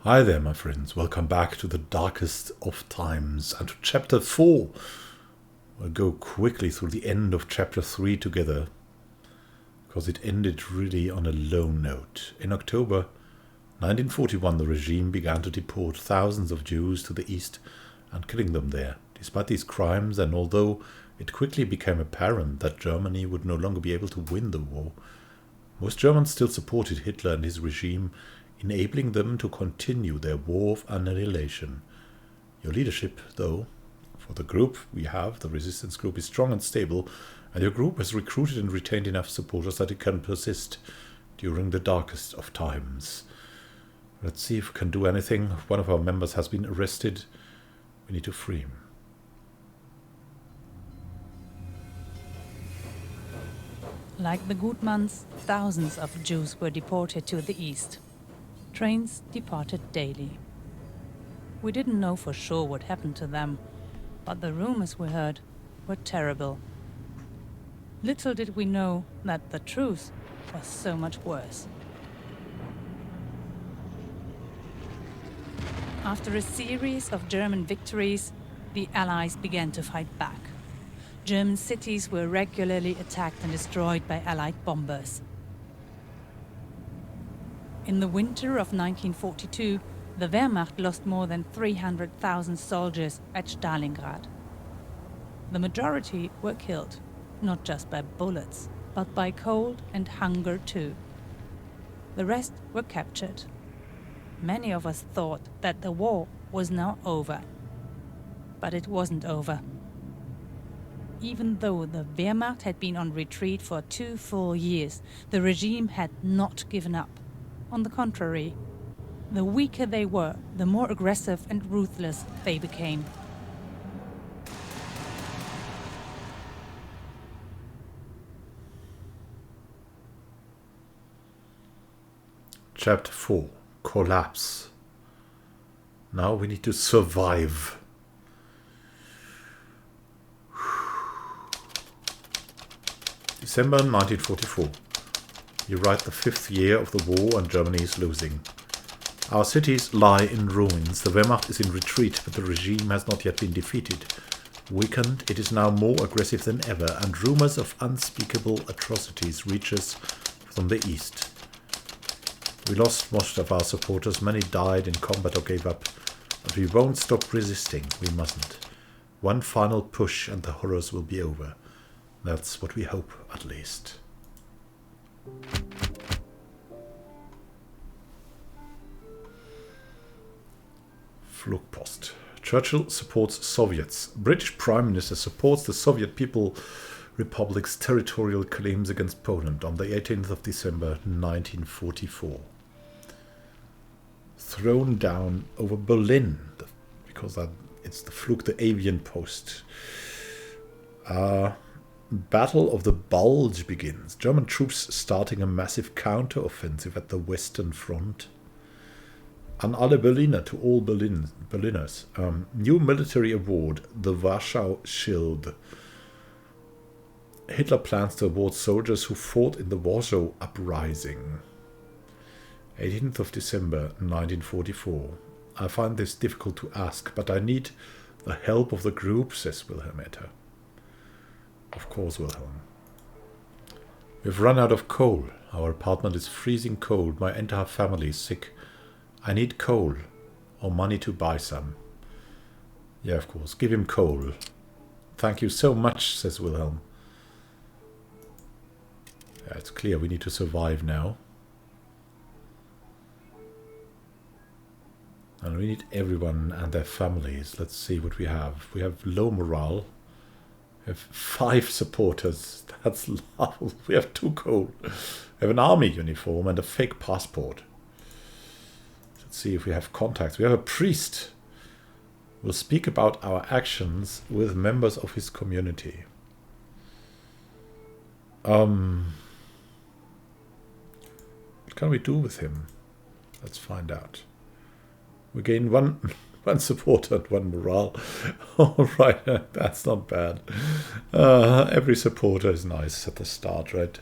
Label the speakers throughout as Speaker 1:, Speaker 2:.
Speaker 1: Hi there, my friends. Welcome back to the darkest of times and to chapter 4. We'll go quickly through the end of chapter 3 together because it ended really on a low note. In October 1941, the regime began to deport thousands of Jews to the east and killing them there. Despite these crimes, and although it quickly became apparent that Germany would no longer be able to win the war, most Germans still supported Hitler and his regime, enabling them to continue their war of annihilation. Your leadership, though, for the group we have, the resistance group, is strong and stable, and your group has recruited and retained enough supporters that it can persist during the darkest of times. Let's see if we can do anything. One of our members has been arrested. We need to free him.
Speaker 2: Like the Gutmanns, thousands of Jews were deported to the east. Trains departed daily. We didn't know for sure what happened to them, but the rumors we heard were terrible. Little did we know that the truth was so much worse. After a series of German victories, the Allies began to fight back. German cities were regularly attacked and destroyed by Allied bombers. In the winter of 1942, the Wehrmacht lost more than 300,000 soldiers at Stalingrad. The majority were killed, not just by bullets, but by cold and hunger too. The rest were captured. Many of us thought that the war was now over. But it wasn't over. Even though the Wehrmacht had been on retreat for 2 full years, the regime had not given up. On the contrary, the weaker they were, the more aggressive and ruthless they became.
Speaker 1: Chapter 4. Collapse. Now we need to survive. December 1944. You write the 5th year of the war and Germany is losing. Our cities lie in ruins. The Wehrmacht is in retreat, but the regime has not yet been defeated. Weakened, it is now more aggressive than ever, and rumors of unspeakable atrocities reach us from the east. We lost most of our supporters, many died in combat or gave up, but we won't stop resisting, we mustn't. One final push and the horrors will be over. That's what we hope, at least. Flugpost. Churchill supports Soviets. British Prime Minister supports the Soviet People Republic's territorial claims against Poland on the 18th of December 1944. Thrown down over Berlin, because it's the Flug, the avian post. Battle of the Bulge begins. German troops starting a massive counter-offensive at the Western Front. An alle Berliner, to all Berliners. New military award, the Warschau Shield. Hitler plans to award soldiers who fought in the Warsaw Uprising. 18th of December 1944. I find this difficult to ask, but I need the help of the group, says Wilhelmetta. Of course, Wilhelm. We've run out of coal. Our apartment is freezing cold. My entire family is sick. I need coal or money to buy some. Yeah, of course. Give him coal. Thank you so much, says Wilhelm. Yeah, it's clear we need to survive now. And we need everyone and their families. Let's see what we have. We have low morale. We have 5 supporters. That's low. We have 2 coal. We have an army uniform and a fake passport. Let's see if we have contacts. We have a priest. We'll speak about our actions with members of his community. What can we do with him? Let's find out. We gain one supporter and 1 morale. All right, that's not bad. Every supporter is nice at the start, right?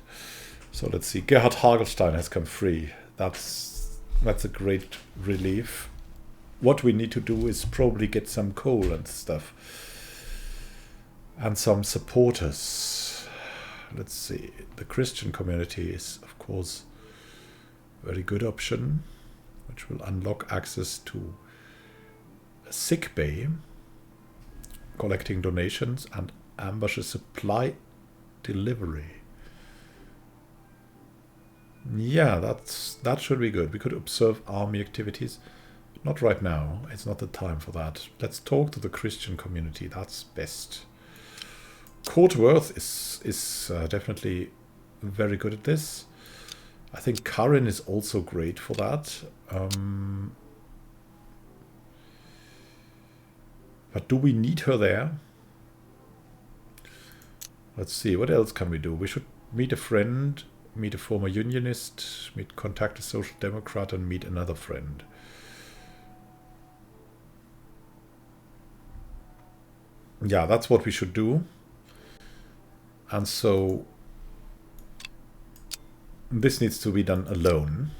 Speaker 1: So let's see. Gerhard Hagelstein has come free. That's That's a great relief. What we need to do is probably get some coal and stuff. And some supporters. Let's see. The Christian community is, of course, a very good option, which will unlock access to a sick bay, collecting donations, and ambushes supply delivery. Yeah, that should be good. We could observe army activities. Not right now. It's not the time for that. Let's talk to the Christian community. That's best. Courtworth is definitely very good at this. I think Karin is also great for that. But do we need her there? Let's see. What else can we do? We should meet a friend, meet a former unionist, contact a social democrat, and meet another friend. Yeah, that's what we should do. And so this needs to be done alone.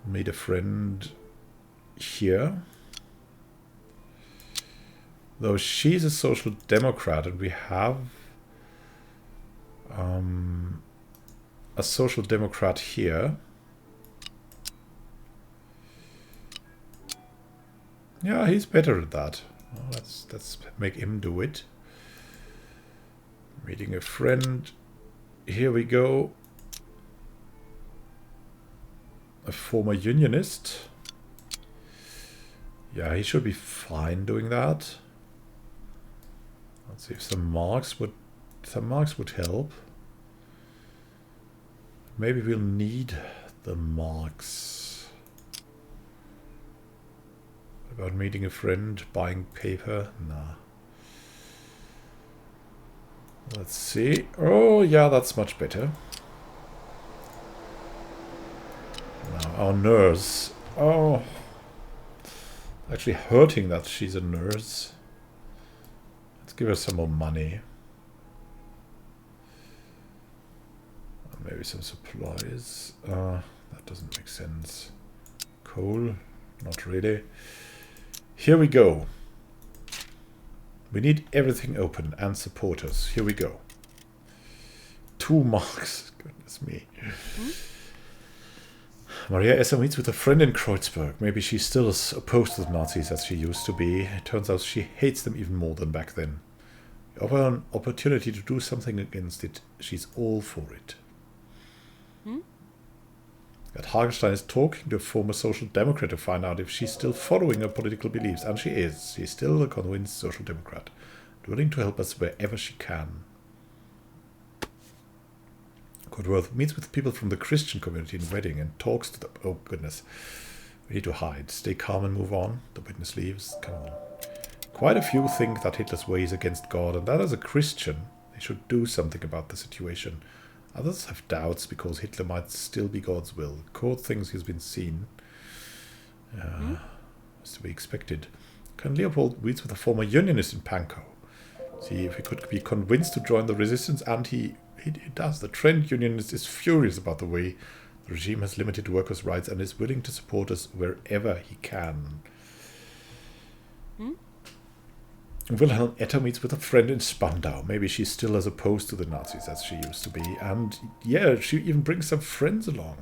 Speaker 1: Meet a friend here. Though she's a social democrat and we have a social democrat here. Yeah, he's better at that. Well, let's make him do it. Meeting a friend. Here we go. A former unionist. Yeah, he should be fine doing that. Let's see if some marks would help. Maybe we'll need the marks. What about meeting a friend, buying paper? Nah. Let's see. Oh, yeah, that's much better. Now, our nurse. Oh. Actually hurting that she's a nurse. Let's give her some more money. Maybe some supplies. That doesn't make sense. Coal? Not really. Here we go. We need everything open and supporters. Here we go. 2 marks. Goodness me. Maria Esser meets with a friend in Kreuzberg. Maybe she's still as opposed to the Nazis as she used to be. It turns out she hates them even more than back then. We offer her an opportunity to do something against it. She's all for it. That Hagenstein is talking to a former social democrat to find out if she's still following her political beliefs. And she is. She's still a convinced social democrat, willing to help us wherever she can. Courtworth meets with people from the Christian community in Reading and talks to them. Oh, goodness. We need to hide. Stay calm and move on. The witness leaves. Come on. Quite a few think that Hitler's way is against God, and that as a Christian, they should do something about the situation. Others have doubts because Hitler might still be God's will. Court thinks he's been seen. Is to be expected. Colonel Leopold meets with a former unionist in Pankow. See if he could be convinced to join the resistance, and he does. The Trent unionist is furious about the way the regime has limited workers' rights and is willing to support us wherever he can. Wilhelm Etter meets with a friend in Spandau. Maybe she's still as opposed to the Nazis as she used to be. And yeah, she even brings some friends along.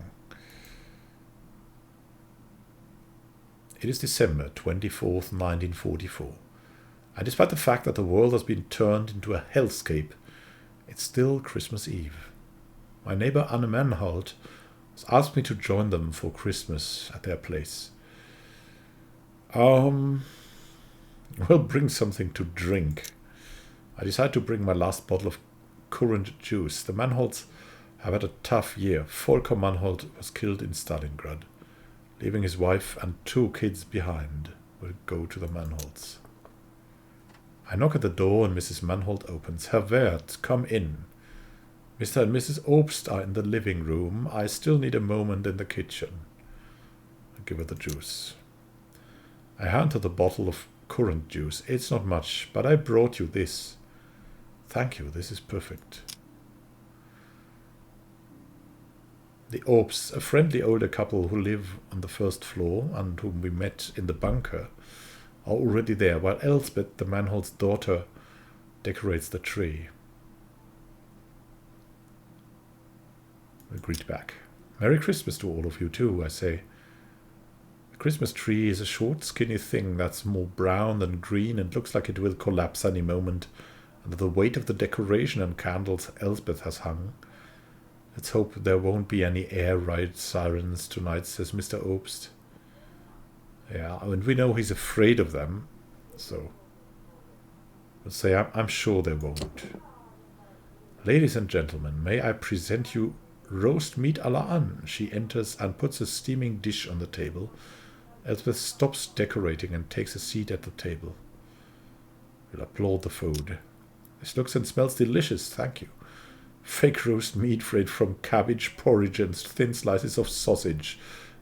Speaker 1: It is December 24th, 1944. And despite the fact that the world has been turned into a hellscape, it's still Christmas Eve. My neighbor Anne Manholt has asked me to join them for Christmas at their place. We'll bring something to drink. I decided to bring my last bottle of currant juice. The Manholts have had a tough year. Volker Manholt was killed in Stalingrad, leaving his wife and 2 kids behind. We'll go to the Manholts. I knock at the door and Mrs. Manholt opens. Herr Wert, come in. Mr. and Mrs. Obst are in the living room. I still need a moment in the kitchen. I give her the juice. I hand her the bottle of currant juice. It's not much, but I brought you this. Thank you, this is perfect. The Obsts, a friendly older couple who live on the first floor and whom we met in the bunker, are already there, while Elspeth, the Manhold's daughter, decorates the tree. I greet back. Merry Christmas to all of you too, I say. The Christmas tree is a short, skinny thing that's more brown than green and looks like it will collapse any moment under the weight of the decoration and candles Elspeth has hung. Let's hope there won't be any air raid sirens tonight, says Mr. Obst. Yeah, and we know he's afraid of them, so we'll say I'm sure there won't. Ladies and gentlemen, may I present you roast meat à la Anne. She enters and puts a steaming dish on the table. Elspeth stops decorating and takes a seat at the table. We'll applaud the food. This looks and smells delicious, thank you. Fake roast meat fried from cabbage, porridge and thin slices of sausage.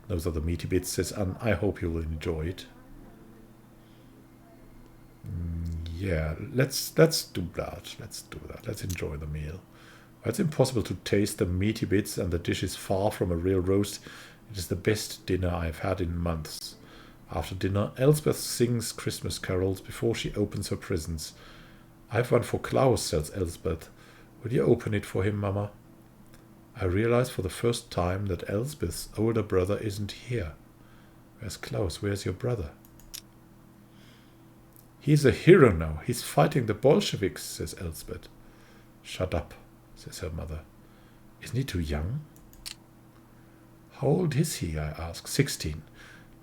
Speaker 1: Those are the meaty bits, says Anne. I hope you will enjoy it. Yeah, let's do that. Let's do that. Let's enjoy the meal. It's impossible to taste the meaty bits, and the dish is far from a real roast. It is the best dinner I have had in months. After dinner, Elspeth sings Christmas carols before she opens her presents. I have one for Klaus, says Elspeth. Will you open it for him, Mama? I realize for the first time that Elspeth's older brother isn't here. Where's Klaus? Where's your brother? He's a hero now. He's fighting the Bolsheviks, says Elspeth. Shut up, says her mother. Isn't he too young? How old is he, I ask. 16.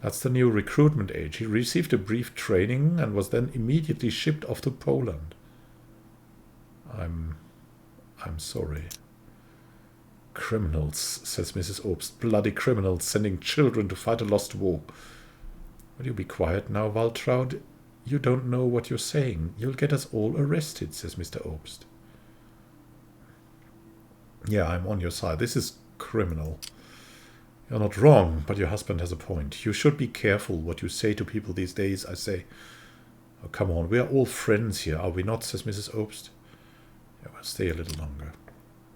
Speaker 1: That's the new recruitment age. He received a brief training and was then immediately shipped off to Poland. I'm sorry. Criminals, says Mrs. Obst. Bloody criminals sending children to fight a lost war. Will you be quiet now, Waltraud? You don't know what you're saying. You'll get us all arrested, says Mr. Obst. Yeah, I'm on your side. This is criminal. You're not wrong, but your husband has a point. You should be careful what you say to people these days, I say. Oh, come on, we are all friends here, are we not, says Mrs. Obst. Yeah, we'll stay a little longer.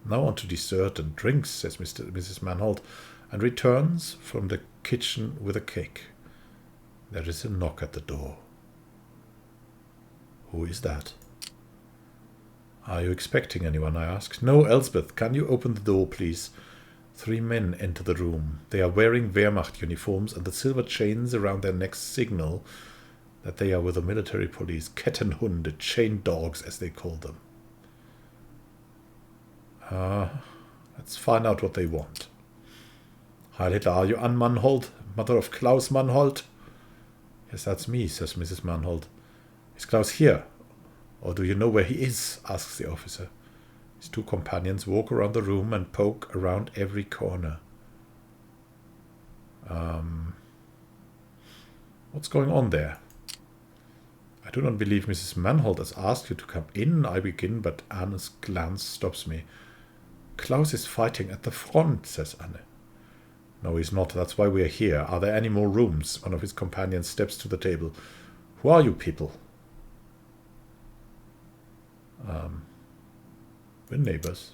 Speaker 1: Now on to dessert and drinks, says Mrs. Manholt, and returns from the kitchen with a cake. There is a knock at the door. Who is that? Are you expecting anyone, I ask. No, Elspeth, can you open the door, please? 3 men enter the room. They are wearing Wehrmacht uniforms, and the silver chains around their necks signal that they are with the military police, Kettenhunde, chain dogs, as they call them. Let's find out what they want. Heil Hitler, are you Anne Manholt, mother of Klaus Manholt? Yes, that's me, says Mrs. Manholt. Is Klaus here? Or do you know where he is? Asks the officer. His 2 companions walk around the room and poke around every corner. What's going on there? I do not believe Mrs. Manholt has asked you to come in, I begin, but Anne's glance stops me. Klaus is fighting at the front, says Anne. No, he's not. That's why we are here. Are there any more rooms? One of his companions steps to the table. Who are you people? We're neighbors.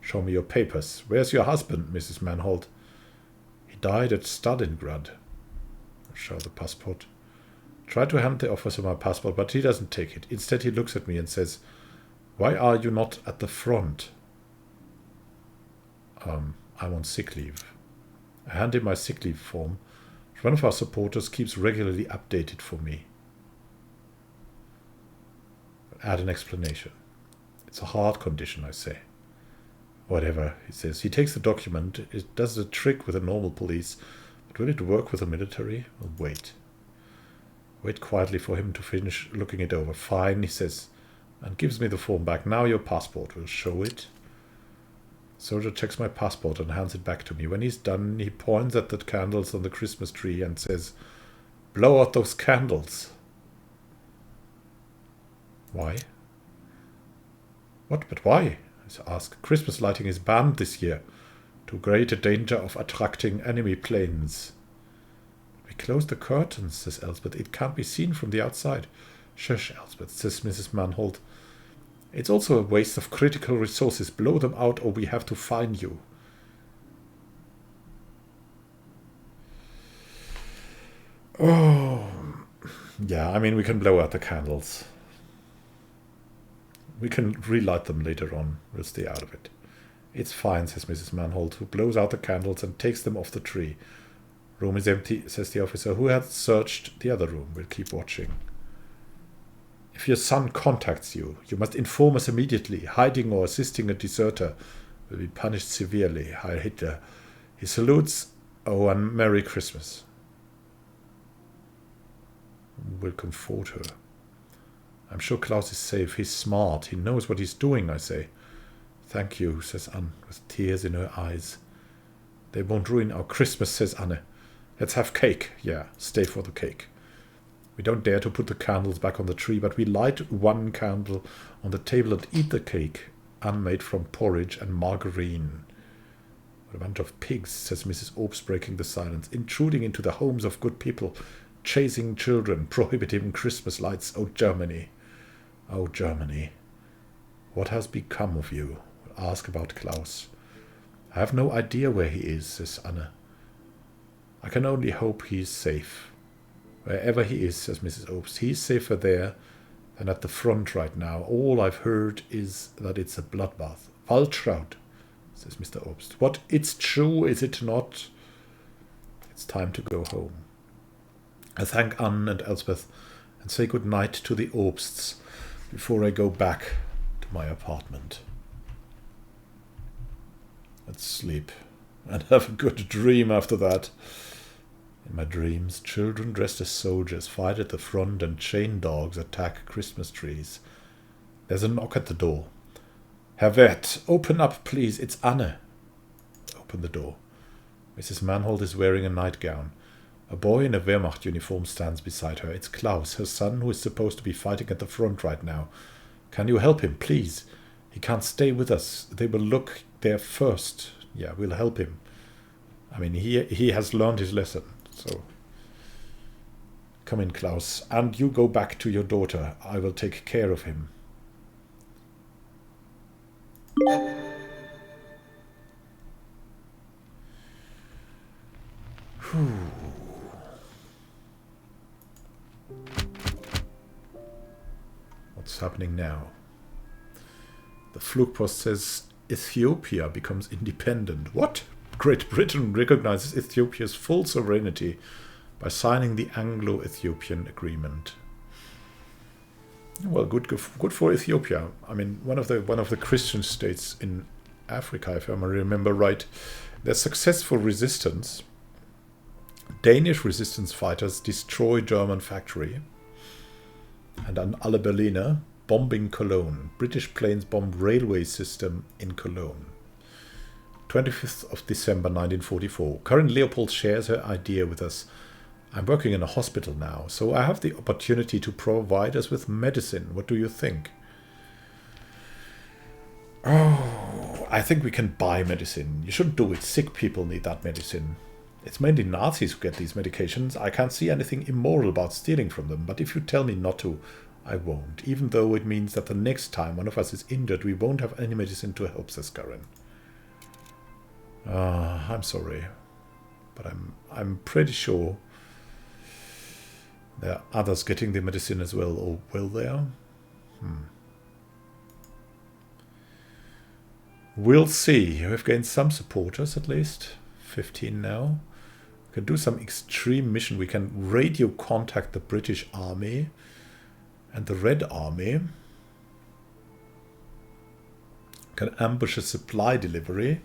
Speaker 1: Show me your papers. Where's your husband, Mrs. Manholt? He died at Stalingrad. Show the passport. Try to hand the officer my passport, but he doesn't take it. Instead, he looks at me and says, "Why are you not at the front?" I'm on sick leave. I hand him my sick leave form, which one of our supporters keeps regularly updated for me. Add an explanation. It's a heart condition, I say. Whatever, he says. He takes the document. It does the trick with the normal police, but will it work with the military? Well, wait. Wait quietly for him to finish looking it over. Fine, he says, and gives me the form back. Now your passport. Will show it. The soldier checks my passport and hands it back to me. When he's done, he points at the candles on the Christmas tree and says, "Blow out those candles." Why? What, but why? I ask. Christmas lighting is banned this year, too great a danger of attracting enemy planes. We close the curtains, says Elspeth. It can't be seen from the outside. Shush, Elspeth, says Mrs. Manholt. It's also a waste of critical resources. Blow them out or we have to fine you. Oh, yeah, I mean, we can blow out the candles. We can relight them later on. We'll stay out of it. It's fine, says Mrs. Manholt, who blows out the candles and takes them off the tree. Room is empty, says the officer, who had searched the other room. We'll keep watching. If your son contacts you, you must inform us immediately. Hiding or assisting a deserter will be punished severely. Heil Hitler. He salutes. Oh, and Merry Christmas. We'll comfort her. I'm sure Klaus is safe. He's smart. He knows what he's doing, I say. Thank you, says Anne, with tears in her eyes. They won't ruin our Christmas, says Anne. Let's have cake. Yeah, stay for the cake. We don't dare to put the candles back on the tree, but we light one candle on the table and eat the cake, Anne made from porridge and margarine. What a bunch of pigs, says Mrs. Obst, breaking the silence, intruding into the homes of good people, chasing children, prohibiting Christmas lights. Oh, Germany. Oh, Germany. What has become of you? We'll ask about Klaus. I have no idea where he is, says Anne. I can only hope he is safe. Wherever he is, says Mrs. Obst, he's safer there than at the front right now. All I've heard is that it's a bloodbath. Waldschraut, says Mr. Obst. What? It's true, is it not? It's time to go home. I thank Anne and Elspeth and say good night to the Obsts before I go back to my apartment. Let's sleep and have a good dream after that. In my dreams, children dressed as soldiers fight at the front and chain dogs attack Christmas trees. There's a knock at the door. Herr Wert, open up, please. It's Anne. Open the door. Mrs. Manholt is wearing a nightgown. A boy in a Wehrmacht uniform stands beside her. It's Klaus, her son, who is supposed to be fighting at the front right now. Can you help him, please? He can't stay with us. They will look there first. Yeah, we'll help him. I mean, he has learned his lesson. So, come in, Klaus, and you go back to your daughter. I will take care of him. What's happening now? The Flugpost says Ethiopia becomes independent. What? Great Britain recognizes Ethiopia's full sovereignty by signing the Anglo-Ethiopian Agreement. Well, good for Ethiopia. I mean, one of the Christian states in Africa, if I remember right. Their successful resistance. Danish resistance fighters destroy German factory, and an Alle Berliner bombing Cologne. British planes bomb railway system in Cologne. 25th of December 1944. Karen Leopold shares her idea with us. I'm working in a hospital now, so I have the opportunity to provide us with medicine. What do you think? Oh, I think we can buy medicine. You shouldn't do it. Sick people need that medicine. It's mainly Nazis who get these medications. I can't see anything immoral about stealing from them, but if you tell me not to, I won't. Even though it means that the next time one of us is injured, we won't have any medicine to help, says Karen. I'm sorry, but I'm pretty sure there are others getting the medicine as well, or will there? We'll see. We've gained some supporters at least. 15 now. We can do some extreme mission. We can radio contact the British Army and the Red Army. We can ambush a supply delivery.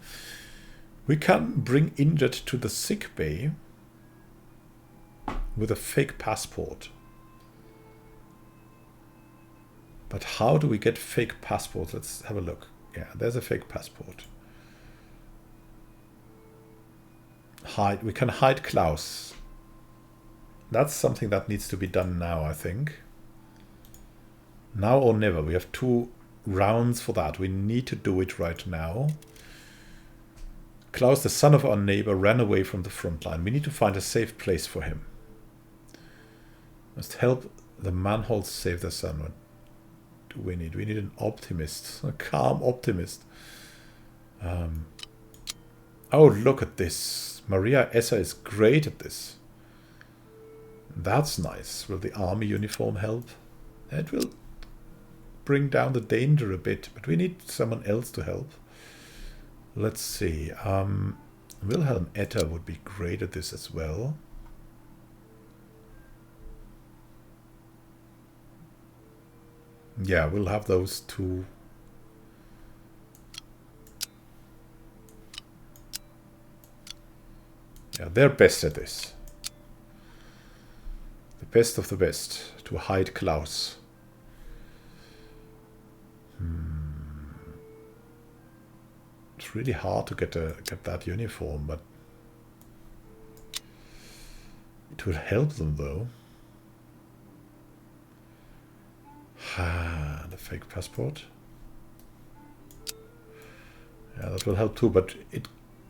Speaker 1: We can bring injured to the sick bay with a fake passport. But how do we get fake passports? Let's have a look. Yeah, there's a fake passport. Hide. We can hide Klaus. That's something that needs to be done now, I think. Now or never. We have 2 rounds for that. We need to do it right now. Klaus, the son of our neighbor, ran away from the front line. We need to find a safe place for him. Must help the Manholts save their son. What do we need? We need an optimist. A calm optimist. Oh, look at this. Maria Esser is great at this. That's nice. Will the army uniform help? It will bring down the danger a bit, but we need someone else to help. Let's see. Wilhelm Etter would be great at this as well. Yeah, we'll have those two. Yeah, they're best at this. The best of the best to hide Klaus. It's really hard to get that uniform, but it will help them though. The fake passport. Yeah, that will help too, but it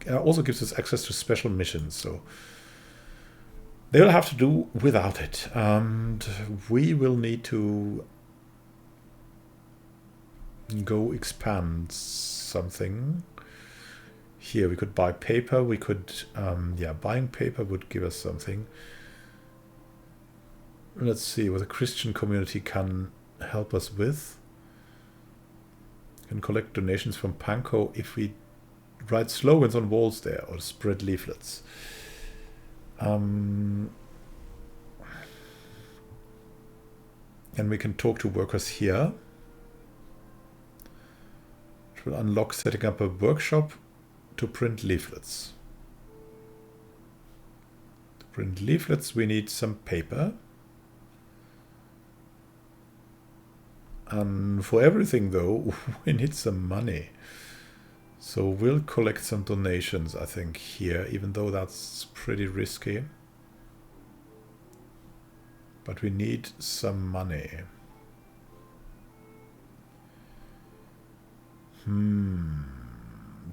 Speaker 1: also gives us access to special missions, so they will have to do without it. And we will need to go expand something. Here we could buy paper. We could, yeah, buying paper would give us something. Let's see what the Christian community can help us with. Can collect donations from Pankow if we write slogans on walls there or spread leaflets. And we can talk to workers here. It will unlock setting up a workshop to print leaflets. To print leaflets we need some paper. And for everything though, we need some money. So we'll collect some donations, I think, here, even though that's pretty risky. But we need some money.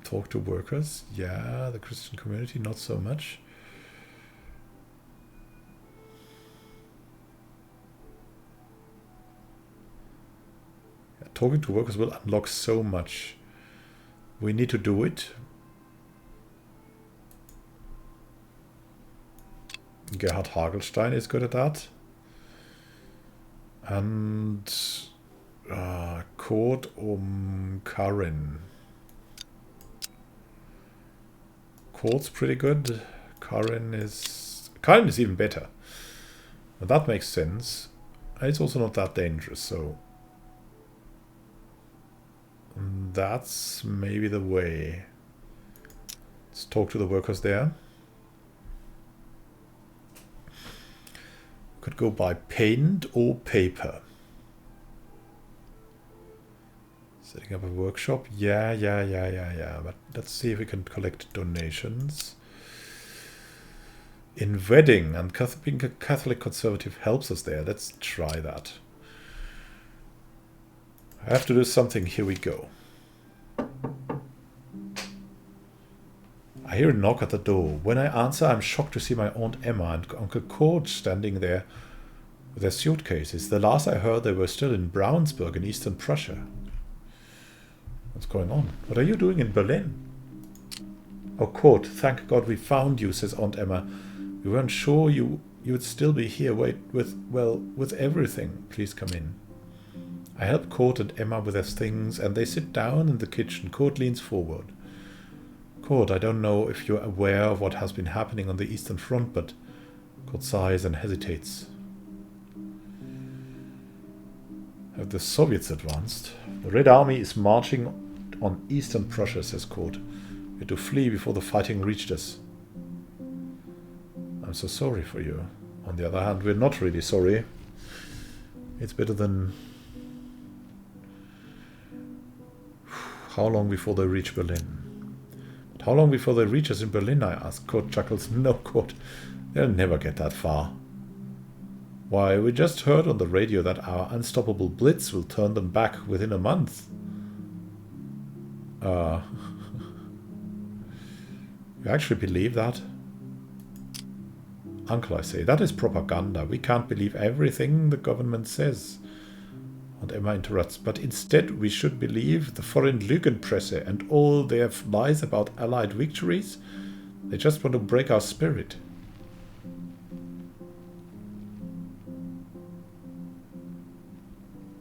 Speaker 1: Talk to workers. Yeah, the Christian community, not so much. Yeah, talking to workers will unlock so much. We need to do it. Gerhard Hagelstein is good at that. And Kurt Karin. Kurt's pretty good. Karin is even better. But that makes sense. It's also not that dangerous, so that's maybe the way. Let's talk to the workers there. Could go buy paint or paper. Setting up a workshop. Yeah. But let's see if we can collect donations. In wedding, and being a Catholic conservative helps us there. Let's try that. I have to do something. Here we go. I hear a knock at the door. When I answer, I'm shocked to see my Aunt Emma and Uncle Kurt standing there with their suitcases. The last I heard, they were still in Brownsburg in Eastern Prussia. What's going on? What are you doing in Berlin? Oh, Kurt, thank God we found you, says Aunt Emma. We weren't sure you would still be here. Wait, with everything. Please come in. I help Kurt and Emma with their things, and they sit down in the kitchen. Kurt leans forward. Kurt, I don't know if you're aware of what has been happening on the Eastern Front, but Kurt sighs and hesitates. Have the Soviets advanced? The Red Army is marching on Eastern Prussia, says Kurt. We had to flee before the fighting reached us. I'm so sorry for you. On the other hand, we're not really sorry. It's better than... How long before they reach Berlin? But how long before they reach us in Berlin, I ask. Kurt chuckles. No, Kurt. They'll never get that far. Why, we just heard on the radio that our unstoppable blitz will turn them back within a month. You actually believe that? Uncle, I say, that is propaganda. We can't believe everything the government says. And Emma interrupts, but instead we should believe the foreign Lügenpresse and all their lies about Allied victories. They just want to break our spirit.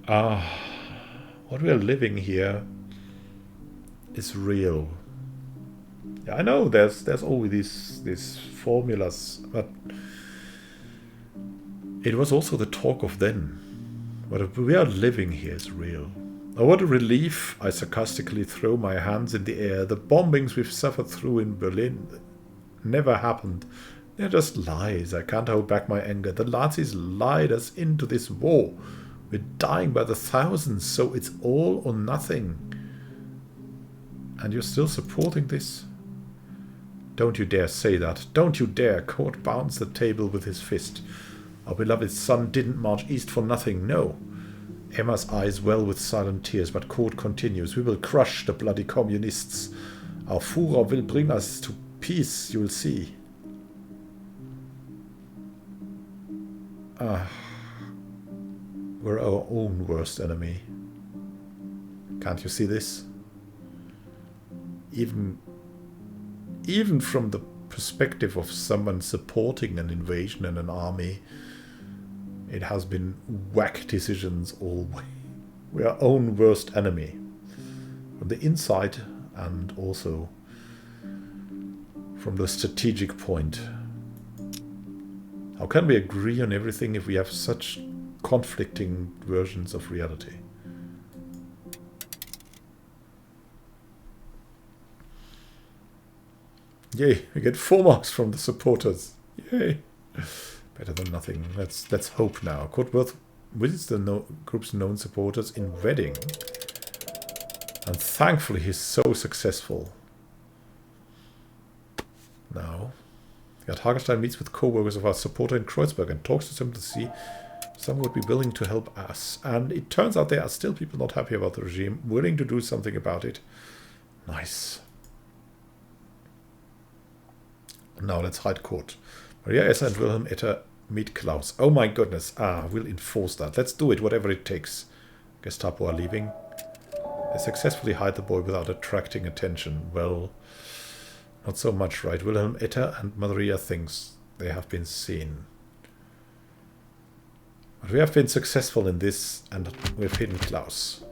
Speaker 1: What we are living here is real. Yeah, I know there's always these formulas, but it was also the talk of then. What we are living here is real. Oh, what a relief, I sarcastically throw my hands in the air. The bombings we've suffered through in Berlin never happened. They're just lies. I can't hold back my anger. The Nazis lied us into this war. We're dying by the thousands, so it's all or nothing. And you're still supporting this? Don't you dare say that. Don't you dare. Kurt bounced the table with his fist. Our beloved son didn't march east for nothing, no. Emma's eyes well with silent tears, but Kurt continues. We will crush the bloody communists. Our Führer will bring us to peace, you will see. We're our own worst enemy. Can't you see this? Even from the perspective of someone supporting an invasion and an army, it has been whack decisions always. We're our own worst enemy. From the inside and also from the strategic point. How can we agree on everything if we have such conflicting versions of reality? Yay, we get 4 marks from the supporters. Yay. Better than nothing. Let's hope now. Courtworth visits the group's known supporters in Wedding. And thankfully he's so successful. Now, Gerd Hagenstein meets with co-workers of our supporter in Kreuzberg and talks to them to see if someone would be willing to help us. And it turns out there are still people not happy about the regime, willing to do something about it. Nice. Now let's hide Kurt. Maria Esser and Wilhelm Etter meet Klaus. Oh my goodness. We'll enforce that. Let's do it, whatever it takes. Gestapo are leaving. They successfully hide the boy without attracting attention. Well, not so much, right? Wilhelm Etter and Maria thinks they have been seen. But we have been successful in this, and we've hidden Klaus.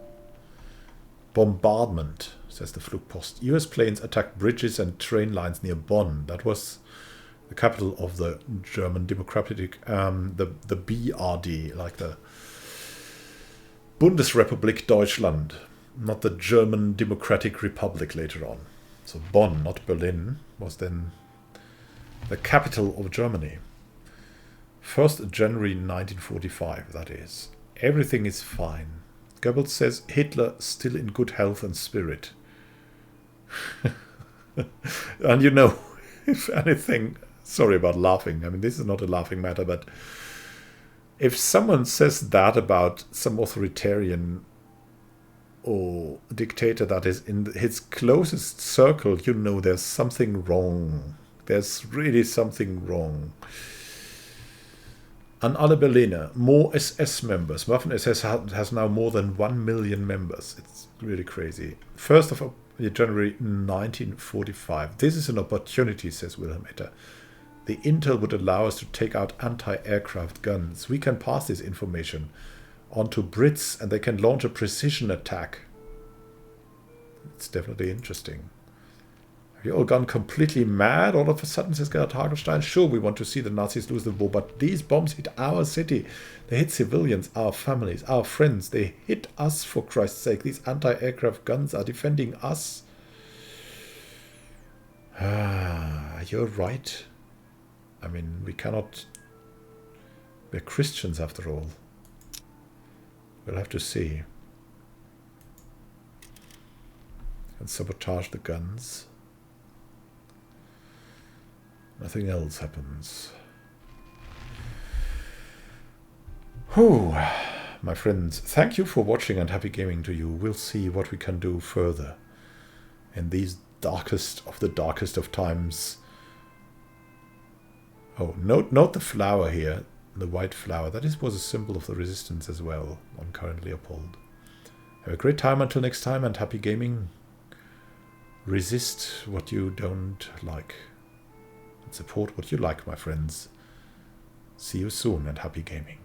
Speaker 1: Bombardment, says the Flugpost. US planes attacked bridges and train lines near Bonn. That was the capital of the German Democratic, the BRD, like the Bundesrepublik Deutschland, not the German Democratic Republic later on. So Bonn, not Berlin, was then the capital of Germany. 1st January 1945, that is. Everything is fine. Goebbels says Hitler still in good health and spirit. And you know, if anything, sorry about laughing. I mean, this is not a laughing matter, but if someone says that about some authoritarian or dictator that is in his closest circle, you know there's something wrong. There's really something wrong. An alle Berliner, more SS members. Waffen-SS has now more than 1 million members. It's really crazy. 1st of January 1945. This is an opportunity, says Wilhelm Etter. The intel would allow us to take out anti-aircraft guns. We can pass this information on to Brits and they can launch a precision attack. It's definitely interesting. Have you all gone completely mad all of a sudden, says Gerd Hagenstein? Sure, we want to see the Nazis lose the war, but these bombs hit our city. They hit civilians, our families, our friends. They hit us, for Christ's sake. These anti-aircraft guns are defending us. You're right. I mean, we cannot... We're Christians after all. We'll have to see. And sabotage the guns. Nothing else happens. Whew. My friends, thank you for watching and happy gaming to you. We'll see what we can do further in these darkest of times. Oh, note the flower here, the white flower. That was a symbol of the resistance as well on current Leopold. Have a great time until next time and happy gaming. Resist what you don't like. And support what you like, my friends. See you soon and happy gaming.